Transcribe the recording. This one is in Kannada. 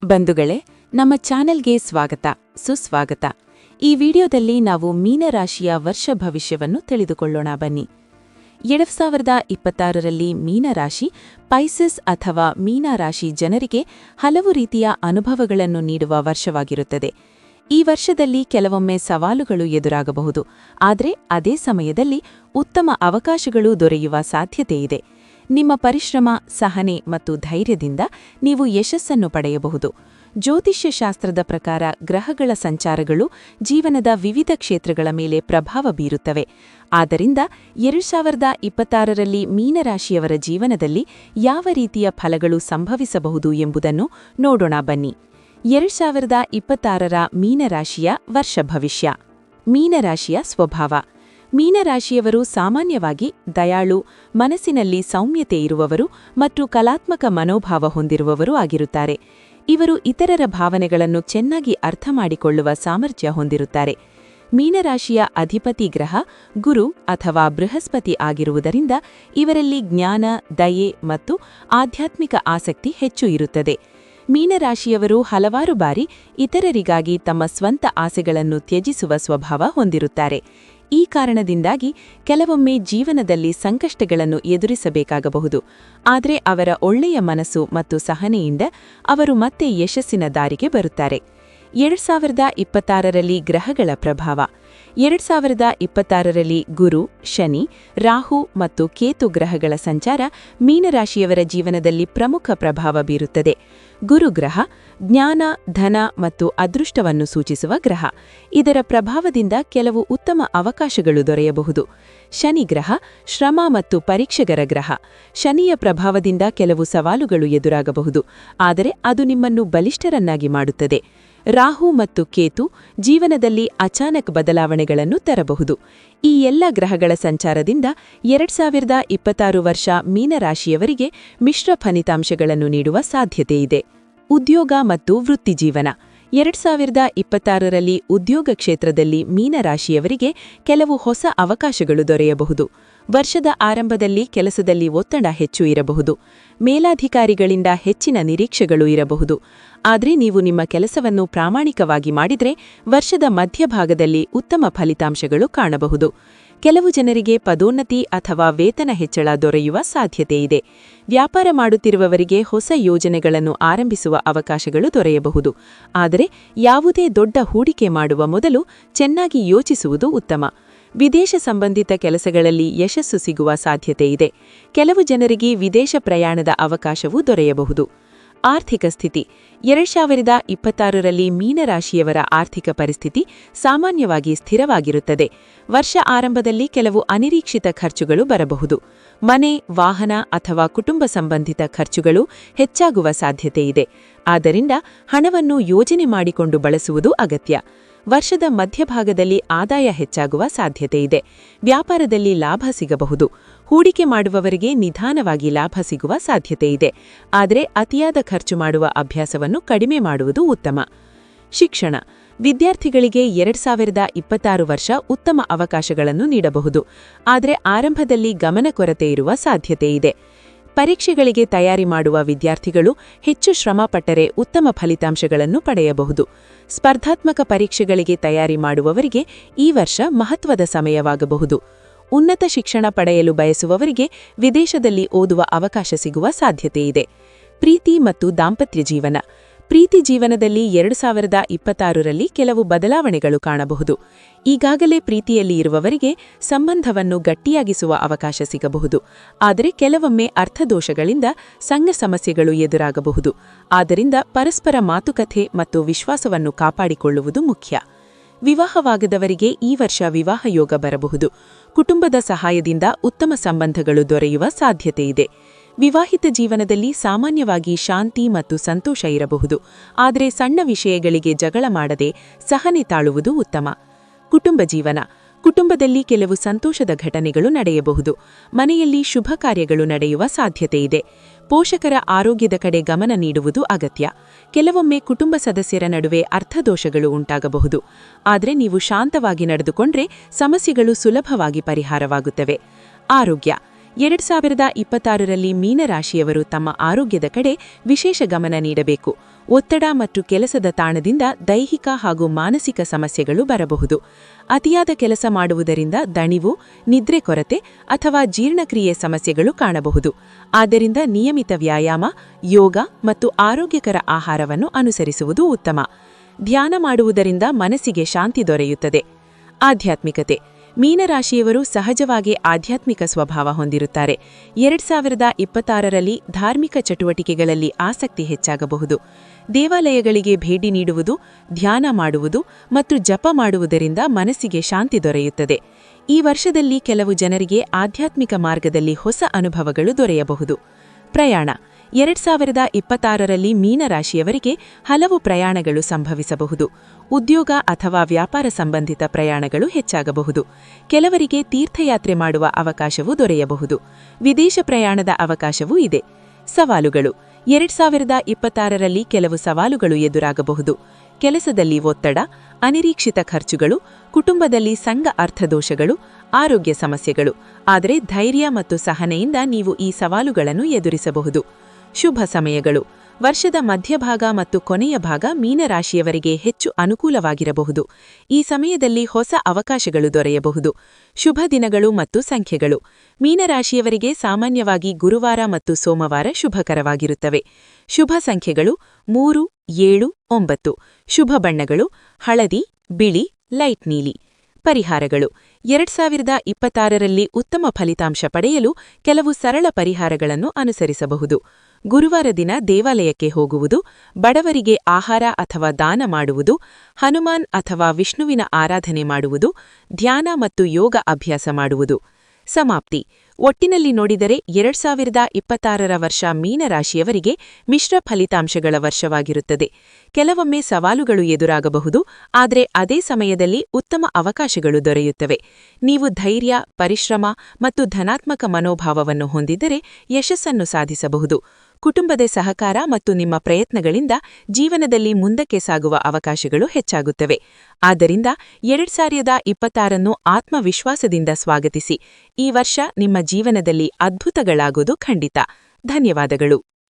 ಬಂಧುಗಳೇ, ನಮ್ಮ ಚಾನೆಲ್ಗೆ ಸ್ವಾಗತ, ಸುಸ್ವಾಗತ. ಈ ವಿಡಿಯೋದಲ್ಲಿ ನಾವು ಮೀನರಾಶಿಯ ವರ್ಷ ಭವಿಷ್ಯವನ್ನು ತಿಳಿದುಕೊಳ್ಳೋಣ ಬನ್ನಿ. 2026ರಲ್ಲಿ ಮೀನರಾಶಿ, ಪೈಸಸ್ ಅಥವಾ ಮೀನರಾಶಿ ಜನರಿಗೆ ಹಲವು ರೀತಿಯ ಅನುಭವಗಳನ್ನು ನೀಡುವ ವರ್ಷವಾಗಿರುತ್ತದೆ. ಈ ವರ್ಷದಲ್ಲಿ ಕೆಲವೊಮ್ಮೆ ಸವಾಲುಗಳು ಎದುರಾಗಬಹುದು, ಆದರೆ ಅದೇ ಸಮಯದಲ್ಲಿ ಉತ್ತಮ ಅವಕಾಶಗಳು ದೊರೆಯುವ ಸಾಧ್ಯತೆಯಿದೆ. ನಿಮ್ಮ ಪರಿಶ್ರಮ, ಸಹನೆ ಮತ್ತು ಧೈರ್ಯದಿಂದ ನೀವು ಯಶಸ್ಸನ್ನು ಪಡೆಯಬಹುದು. ಜ್ಯೋತಿಷ್ಯ ಶಾಸ್ತ್ರದ ಪ್ರಕಾರ ಗ್ರಹಗಳ ಸಂಚಾರಗಳು ಜೀವನದ ವಿವಿಧ ಕ್ಷೇತ್ರಗಳ ಮೇಲೆ ಪ್ರಭಾವ ಬೀರುತ್ತವೆ. ಆದ್ದರಿಂದ 2026ರಲ್ಲಿ ಮೀನರಾಶಿಯವರ ಜೀವನದಲ್ಲಿ ಯಾವ ರೀತಿಯ ಫಲಗಳು ಸಂಭವಿಸಬಹುದು ಎಂಬುದನ್ನು ನೋಡೋಣ ಬನ್ನಿ. 2026ರ ಮೀನರಾಶಿಯ ವರ್ಷ ಭವಿಷ್ಯ. ಮೀನರಾಶಿಯ ಸ್ವಭಾವ. ಮೀನರಾಶಿಯವರು ಸಾಮಾನ್ಯವಾಗಿ ದಯಾಳು, ಮನಸ್ಸಿನಲ್ಲಿ ಸೌಮ್ಯತೆ ಇರುವವರು ಮತ್ತು ಕಲಾತ್ಮಕ ಮನೋಭಾವ ಹೊಂದಿರುವವರು ಆಗಿರುತ್ತಾರೆ. ಇವರು ಇತರರ ಭಾವನೆಗಳನ್ನು ಚೆನ್ನಾಗಿ ಅರ್ಥಮಾಡಿಕೊಳ್ಳುವ ಸಾಮರ್ಥ್ಯ ಹೊಂದಿರುತ್ತಾರೆ. ಮೀನರಾಶಿಯ ಅಧಿಪತಿ ಗ್ರಹ ಗುರು ಅಥವಾ ಬೃಹಸ್ಪತಿ ಆಗಿರುವುದರಿಂದ ಇವರಲ್ಲಿ ಜ್ಞಾನ, ದಯೆ ಮತ್ತು ಆಧ್ಯಾತ್ಮಿಕ ಆಸಕ್ತಿ ಹೆಚ್ಚು ಇರುತ್ತದೆ. ಮೀನರಾಶಿಯವರು ಹಲವಾರು ಬಾರಿ ಇತರರಿಗಾಗಿ ತಮ್ಮ ಸ್ವಂತ ಆಸೆಗಳನ್ನು ತ್ಯಜಿಸುವ ಸ್ವಭಾವ ಹೊಂದಿರುತ್ತಾರೆ. ಈ ಕಾರಣದಿಂದಾಗಿ ಕೆಲವೊಮ್ಮೆ ಜೀವನದಲ್ಲಿ ಸಂಕಷ್ಟಗಳನ್ನು ಎದುರಿಸಬೇಕಾಗಬಹುದು, ಆದರೆ ಅವರ ಒಳ್ಳೆಯ ಮನಸ್ಸು ಮತ್ತು ಸಹನೆಯಿಂದ ಅವರು ಮತ್ತೆ ಯಶಸ್ಸಿನ ದಾರಿಗೆ ಬರುತ್ತಾರೆ. 2026ರಲ್ಲಿ ಗ್ರಹಗಳ ಪ್ರಭಾವ. 2026ರಲ್ಲಿ ಗುರು, ಶನಿ, ರಾಹು ಮತ್ತು ಕೇತು ಗ್ರಹಗಳ ಸಂಚಾರ ಮೀನರಾಶಿಯವರ ಜೀವನದಲ್ಲಿ ಪ್ರಮುಖ ಪ್ರಭಾವ ಬೀರುತ್ತದೆ. ಗುರುಗ್ರಹ ಜ್ಞಾನ, ಧನ ಮತ್ತು ಅದೃಷ್ಟವನ್ನು ಸೂಚಿಸುವ ಗ್ರಹ. ಇದರ ಪ್ರಭಾವದಿಂದ ಕೆಲವು ಉತ್ತಮ ಅವಕಾಶಗಳು ದೊರೆಯಬಹುದು. ಶನಿಗ್ರಹ ಶ್ರಮ ಮತ್ತು ಪರೀಕ್ಷೆಗರ ಗ್ರಹ. ಶನಿಯ ಪ್ರಭಾವದಿಂದ ಕೆಲವು ಸವಾಲುಗಳು ಎದುರಾಗಬಹುದು, ಆದರೆ ಅದು ನಿಮ್ಮನ್ನು ಬಲಿಷ್ಠರನ್ನಾಗಿ ಮಾಡುತ್ತದೆ. ರಾಹು ಮತ್ತು ಕೇತು ಜೀವನದಲ್ಲಿ ಅಚಾನಕ್ ಬದಲಾವಣೆಗಳನ್ನು ತರಬಹುದು. ಈ ಎಲ್ಲ ಗ್ರಹಗಳ ಸಂಚಾರದಿಂದ 2026 ವರ್ಷ ಮೀನರಾಶಿಯವರಿಗೆ ಮಿಶ್ರ ಫಲಿತಾಂಶಗಳನ್ನು ನೀಡುವ ಸಾಧ್ಯತೆಯಿದೆ. ಉದ್ಯೋಗ ಮತ್ತು ವೃತ್ತಿಜೀವನ. 2026ರಲ್ಲಿ ಉದ್ಯೋಗ ಕ್ಷೇತ್ರದಲ್ಲಿ ಮೀನರಾಶಿಯವರಿಗೆ ಕೆಲವು ಹೊಸ ಅವಕಾಶಗಳು ದೊರೆಯಬಹುದು. ವರ್ಷದ ಆರಂಭದಲ್ಲಿ ಕೆಲಸದಲ್ಲಿ ಒತ್ತಡ ಹೆಚ್ಚು ಇರಬಹುದು. ಮೇಲಾಧಿಕಾರಿಗಳಿಂದ ಹೆಚ್ಚಿನ ನಿರೀಕ್ಷೆಗಳು ಇರಬಹುದು. ಆದರೆ ನೀವು ನಿಮ್ಮ ಕೆಲಸವನ್ನು ಪ್ರಾಮಾಣಿಕವಾಗಿ ಮಾಡಿದರೆ ವರ್ಷದ ಮಧ್ಯಭಾಗದಲ್ಲಿ ಉತ್ತಮ ಫಲಿತಾಂಶಗಳು ಕಾಣಬಹುದು. ಕೆಲವು ಜನರಿಗೆ ಪದೋನ್ನತಿ ಅಥವಾ ವೇತನ ಹೆಚ್ಚಳ ದೊರೆಯುವ ಸಾಧ್ಯತೆಯಿದೆ. ವ್ಯಾಪಾರ ಮಾಡುತ್ತಿರುವವರಿಗೆ ಹೊಸ ಯೋಜನೆಗಳನ್ನು ಆರಂಭಿಸುವ ಅವಕಾಶಗಳು ದೊರೆಯಬಹುದು, ಆದರೆ ಯಾವುದೇ ದೊಡ್ಡ ಹೂಡಿಕೆ ಮಾಡುವ ಮೊದಲು ಚೆನ್ನಾಗಿ ಯೋಚಿಸುವುದು ಉತ್ತಮ. ವಿದೇಶ ಸಂಬಂಧಿತ ಕೆಲಸಗಳಲ್ಲಿ ಯಶಸ್ಸು ಸಿಗುವ ಸಾಧ್ಯತೆಯಿದೆ. ಕೆಲವು ಜನರಿಗೆ ವಿದೇಶ ಪ್ರಯಾಣದ ಅವಕಾಶವೂ ದೊರೆಯಬಹುದು. ಆರ್ಥಿಕ ಸ್ಥಿತಿ. 2026ರಲ್ಲಿ ಮೀನರಾಶಿಯವರ ಆರ್ಥಿಕ ಪರಿಸ್ಥಿತಿ ಸಾಮಾನ್ಯವಾಗಿ ಸ್ಥಿರವಾಗಿರುತ್ತದೆ. ವರ್ಷ ಆರಂಭದಲ್ಲಿ ಕೆಲವು ಅನಿರೀಕ್ಷಿತ ಖರ್ಚುಗಳು ಬರಬಹುದು. ಮನೆ, ವಾಹನ ಅಥವಾ ಕುಟುಂಬ ಸಂಬಂಧಿತ ಖರ್ಚುಗಳು ಹೆಚ್ಚಾಗುವ ಸಾಧ್ಯತೆಯಿದೆ. ಆದ್ದರಿಂದ ಹಣವನ್ನು ಯೋಜನೆ ಮಾಡಿಕೊಂಡು ಬಳಸುವುದು ಅಗತ್ಯ. ವರ್ಷದ ಮಧ್ಯಭಾಗದಲ್ಲಿ ಆದಾಯ ಹೆಚ್ಚಾಗುವ ಸಾಧ್ಯತೆಯಿದೆ. ವ್ಯಾಪಾರದಲ್ಲಿ ಲಾಭ ಸಿಗಬಹುದು. ಹೂಡಿಕೆ ಮಾಡುವವರಿಗೆ ನಿಧಾನವಾಗಿ ಲಾಭ ಸಿಗುವ ಸಾಧ್ಯತೆಯಿದೆ, ಆದರೆ ಅತಿಯಾದ ಖರ್ಚು ಮಾಡುವ ಅಭ್ಯಾಸವನ್ನು ಕಡಿಮೆ ಮಾಡುವುದು ಉತ್ತಮ. ಶಿಕ್ಷಣ. ವಿದ್ಯಾರ್ಥಿಗಳಿಗೆ 2026 ವರ್ಷ ಉತ್ತಮ ಅವಕಾಶಗಳನ್ನು ನೀಡಬಹುದು, ಆದರೆ ಆರಂಭದಲ್ಲಿ ಗಮನ ಕೊರತೆ ಇರುವ ಸಾಧ್ಯತೆಯಿದೆ. ಪರೀಕ್ಷೆಗಳಿಗೆ ತಯಾರಿ ಮಾಡುವ ವಿದ್ಯಾರ್ಥಿಗಳು ಹೆಚ್ಚು ಶ್ರಮಪಟ್ಟರೆ ಉತ್ತಮ ಫಲಿತಾಂಶಗಳನ್ನು ಪಡೆಯಬಹುದು. ಸ್ಪರ್ಧಾತ್ಮಕ ಪರೀಕ್ಷೆಗಳಿಗೆ ತಯಾರಿ ಮಾಡುವವರಿಗೆ ಈ ವರ್ಷ ಮಹತ್ವದ ಸಮಯವಾಗಬಹುದು. ಉನ್ನತ ಶಿಕ್ಷಣ ಪಡೆಯಲು ಬಯಸುವವರಿಗೆ ವಿದೇಶದಲ್ಲಿ ಓದುವ ಅವಕಾಶ ಸಿಗುವ ಸಾಧ್ಯತೆಯಿದೆ. ಪ್ರೀತಿ ಮತ್ತು ದಾಂಪತ್ಯ ಜೀವನ. ಪ್ರೀತಿ ಜೀವನದಲ್ಲಿ 2026ರಲ್ಲಿ ಕೆಲವು ಬದಲಾವಣೆಗಳು ಕಾಣಬಹುದು. ಈಗಾಗಲೇ ಪ್ರೀತಿಯಲ್ಲಿ ಇರುವವರಿಗೆ ಸಂಬಂಧವನ್ನು ಗಟ್ಟಿಯಾಗಿಸುವ ಅವಕಾಶ ಸಿಗಬಹುದು, ಆದರೆ ಕೆಲವೊಮ್ಮೆ ಅರ್ಥದೋಷಗಳಿಂದ ಸಣ್ಣ ಸಮಸ್ಯೆಗಳು ಎದುರಾಗಬಹುದು. ಆದ್ದರಿಂದ ಪರಸ್ಪರ ಮಾತುಕತೆ ಮತ್ತು ವಿಶ್ವಾಸವನ್ನು ಕಾಪಾಡಿಕೊಳ್ಳುವುದು ಮುಖ್ಯ. ವಿವಾಹವಾಗದವರಿಗೆ ಈ ವರ್ಷ ವಿವಾಹ ಯೋಗ ಬರಬಹುದು. ಕುಟುಂಬದ ಸಹಾಯದಿಂದ ಉತ್ತಮ ಸಂಬಂಧಗಳು ದೊರೆಯುವ ಸಾಧ್ಯತೆಯಿದೆ. ವಿವಾಹಿತ ಜೀವನದಲ್ಲಿ ಸಾಮಾನ್ಯವಾಗಿ ಶಾಂತಿ ಮತ್ತು ಸಂತೋಷ ಇರಬಹುದು, ಆದರೆ ಸಣ್ಣ ವಿಷಯಗಳಿಗೆ ಜಗಳ ಮಾಡದೆ ಸಹನೆ ತಾಳುವುದು ಉತ್ತಮ. ಕುಟುಂಬ ಜೀವನ. ಕುಟುಂಬದಲ್ಲಿ ಕೆಲವು ಸಂತೋಷದ ಘಟನೆಗಳು ನಡೆಯಬಹುದು. ಮನೆಯಲ್ಲಿ ಶುಭ ಕಾರ್ಯಗಳು ನಡೆಯುವ ಸಾಧ್ಯತೆಯಿದೆ. ಪೋಷಕರ ಆರೋಗ್ಯದ ಕಡೆ ಗಮನ ನೀಡುವುದು ಅಗತ್ಯ. ಕೆಲವೊಮ್ಮೆ ಕುಟುಂಬ ಸದಸ್ಯರ ನಡುವೆ ಅರ್ಥದೋಷಗಳು ಉಂಟಾಗಬಹುದು, ಆದರೆ ನೀವು ಶಾಂತವಾಗಿ ನಡೆದುಕೊಂಡ್ರೆ ಸಮಸ್ಯೆಗಳು ಸುಲಭವಾಗಿ ಪರಿಹಾರವಾಗುತ್ತವೆ. ಆರೋಗ್ಯ. 2026ರಲ್ಲಿ ಮೀನರಾಶಿಯವರು ತಮ್ಮ ಆರೋಗ್ಯದ ಕಡೆ ವಿಶೇಷ ಗಮನ ನೀಡಬೇಕು. ಒತ್ತಡ ಮತ್ತು ಕೆಲಸದ ತಾಣದಿಂದ ದೈಹಿಕ ಹಾಗೂ ಮಾನಸಿಕ ಸಮಸ್ಯೆಗಳು ಬರಬಹುದು. ಅತಿಯಾದ ಕೆಲಸ ಮಾಡುವುದರಿಂದ ದಣಿವು, ನಿದ್ರೆ ಕೊರತೆ ಅಥವಾ ಜೀರ್ಣಕ್ರಿಯೆ ಸಮಸ್ಯೆಗಳು ಕಾಣಬಹುದು. ಆದ್ದರಿಂದ ನಿಯಮಿತ ವ್ಯಾಯಾಮ, ಯೋಗ ಮತ್ತು ಆರೋಗ್ಯಕರ ಆಹಾರವನ್ನು ಅನುಸರಿಸುವುದು ಉತ್ತಮ. ಧ್ಯಾನ ಮಾಡುವುದರಿಂದ ಮನಸ್ಸಿಗೆ ಶಾಂತಿ ದೊರೆಯುತ್ತದೆ. ಆಧ್ಯಾತ್ಮಿಕತೆ. ಮೀನರಾಶಿಯವರು ಸಹಜವಾಗಿ ಆಧ್ಯಾತ್ಮಿಕ ಸ್ವಭಾವ ಹೊಂದಿರುತ್ತಾರೆ. 2026ರಲ್ಲಿ ಧಾರ್ಮಿಕ ಚಟುವಟಿಕೆಗಳಲ್ಲಿ ಆಸಕ್ತಿ ಹೆಚ್ಚಾಗಬಹುದು. ದೇವಾಲಯಗಳಿಗೆ ಭೇಟಿ ನೀಡುವುದು, ಧ್ಯಾನ ಮಾಡುವುದು ಮತ್ತು ಜಪ ಮಾಡುವುದರಿಂದ ಮನಸ್ಸಿಗೆ ಶಾಂತಿ ದೊರೆಯುತ್ತದೆ. ಈ ವರ್ಷದಲ್ಲಿ ಕೆಲವು ಜನರಿಗೆ ಆಧ್ಯಾತ್ಮಿಕ ಮಾರ್ಗದಲ್ಲಿ ಹೊಸ ಅನುಭವಗಳು ದೊರೆಯಬಹುದು. ಪ್ರಯಾಣ. 2026ರಲ್ಲಿ ಮೀನರಾಶಿಯವರಿಗೆ ಹಲವು ಪ್ರಯಾಣಗಳು ಸಂಭವಿಸಬಹುದು. ಉದ್ಯೋಗ ಅಥವಾ ವ್ಯಾಪಾರ ಸಂಬಂಧಿತ ಪ್ರಯಾಣಗಳು ಹೆಚ್ಚಾಗಬಹುದು. ಕೆಲವರಿಗೆ ತೀರ್ಥಯಾತ್ರೆ ಮಾಡುವ ಅವಕಾಶವೂ ದೊರೆಯಬಹುದು. ವಿದೇಶ ಪ್ರಯಾಣದ ಅವಕಾಶವೂ ಇದೆ. ಸವಾಲುಗಳು. 2026ರಲ್ಲಿ ಕೆಲವು ಸವಾಲುಗಳು ಎದುರಾಗಬಹುದು. ಕೆಲಸದಲ್ಲಿ ಒತ್ತಡ, ಅನಿರೀಕ್ಷಿತ ಖರ್ಚುಗಳು, ಕುಟುಂಬದಲ್ಲಿ ಸಂಘ ಅರ್ಥದೋಷಗಳು, ಆರೋಗ್ಯ ಸಮಸ್ಯೆಗಳು. ಆದರೆ ಧೈರ್ಯ ಮತ್ತು ಸಹನೆಯಿಂದ ನೀವು ಈ ಸವಾಲುಗಳನ್ನು ಎದುರಿಸಬಹುದು. ಶುಭ ಸಮಯಗಳು. ವರ್ಷದ ಮಧ್ಯಭಾಗ ಮತ್ತು ಕೊನೆಯ ಭಾಗ ಮೀನರಾಶಿಯವರಿಗೆ ಹೆಚ್ಚು ಅನುಕೂಲವಾಗಿರಬಹುದು. ಈ ಸಮಯದಲ್ಲಿ ಹೊಸ ಅವಕಾಶಗಳು ದೊರೆಯಬಹುದು. ಶುಭ ದಿನಗಳು ಮತ್ತು ಸಂಖ್ಯೆಗಳು. ಮೀನರಾಶಿಯವರಿಗೆ ಸಾಮಾನ್ಯವಾಗಿ ಗುರುವಾರ ಮತ್ತು ಸೋಮವಾರ ಶುಭಕರವಾಗಿರುತ್ತವೆ. ಶುಭ ಸಂಖ್ಯೆಗಳು 3, 7, 9. ಶುಭ ಬಣ್ಣಗಳು ಹಳದಿ, ಬಿಳಿ, ಲೈಟ್ ನೀಲಿ. ಪರಿಹಾರಗಳು. 2026ರಲ್ಲಿ ಉತ್ತಮ ಫಲಿತಾಂಶ ಪಡೆಯಲು ಕೆಲವು ಸರಳ ಪರಿಹಾರಗಳನ್ನು ಅನುಸರಿಸಬಹುದು. ಗುರುವಾರ ದಿನ ದೇವಾಲಯಕ್ಕೆ ಹೋಗುವುದು, ಬಡವರಿಗೆ ಆಹಾರ ಅಥವಾ ದಾನ ಮಾಡುವುದು, ಹನುಮಾನ್ ಅಥವಾ ವಿಷ್ಣುವಿನ ಆರಾಧನೆ ಮಾಡುವುದು, ಧ್ಯಾನ ಮತ್ತು ಯೋಗ ಅಭ್ಯಾಸ ಮಾಡುವುದು. ಸಮಾಪ್ತಿ. ಒಟ್ಟಿನಲ್ಲಿ ನೋಡಿದರೆ 2026ರ ವರ್ಷ ಮೀನರಾಶಿಯವರಿಗೆ ಮಿಶ್ರ ಫಲಿತಾಂಶಗಳ ವರ್ಷವಾಗಿರುತ್ತದೆ. ಕೆಲವೊಮ್ಮೆ ಸವಾಲುಗಳು ಎದುರಾಗಬಹುದು, ಆದರೆ ಅದೇ ಸಮಯದಲ್ಲಿ ಉತ್ತಮ ಅವಕಾಶಗಳು ದೊರೆಯುತ್ತವೆ. ನೀವು ಧೈರ್ಯ, ಪರಿಶ್ರಮ ಮತ್ತು ಧನಾತ್ಮಕ ಮನೋಭಾವವನ್ನು ಹೊಂದಿದ್ದರೆ ಯಶಸ್ಸನ್ನು ಸಾಧಿಸಬಹುದು. ಕುಟುಂಬದ ಸಹಕಾರ ಮತ್ತು ನಿಮ್ಮ ಪ್ರಯತ್ನಗಳಿಂದ ಜೀವನದಲ್ಲಿ ಮುಂದಕ್ಕೆ ಸಾಗುವ ಅವಕಾಶಗಳು ಹೆಚ್ಚಾಗುತ್ತವೆ. ಆದ್ದರಿಂದ 2026ನ್ನು ಆತ್ಮವಿಶ್ವಾಸದಿಂದ ಸ್ವಾಗತಿಸಿ. ಈ ವರ್ಷ ನಿಮ್ಮ ಜೀವನದಲ್ಲಿ ಅದ್ಭುತಗಳಾಗೋದು ಖಂಡಿತ. ಧನ್ಯವಾದಗಳು.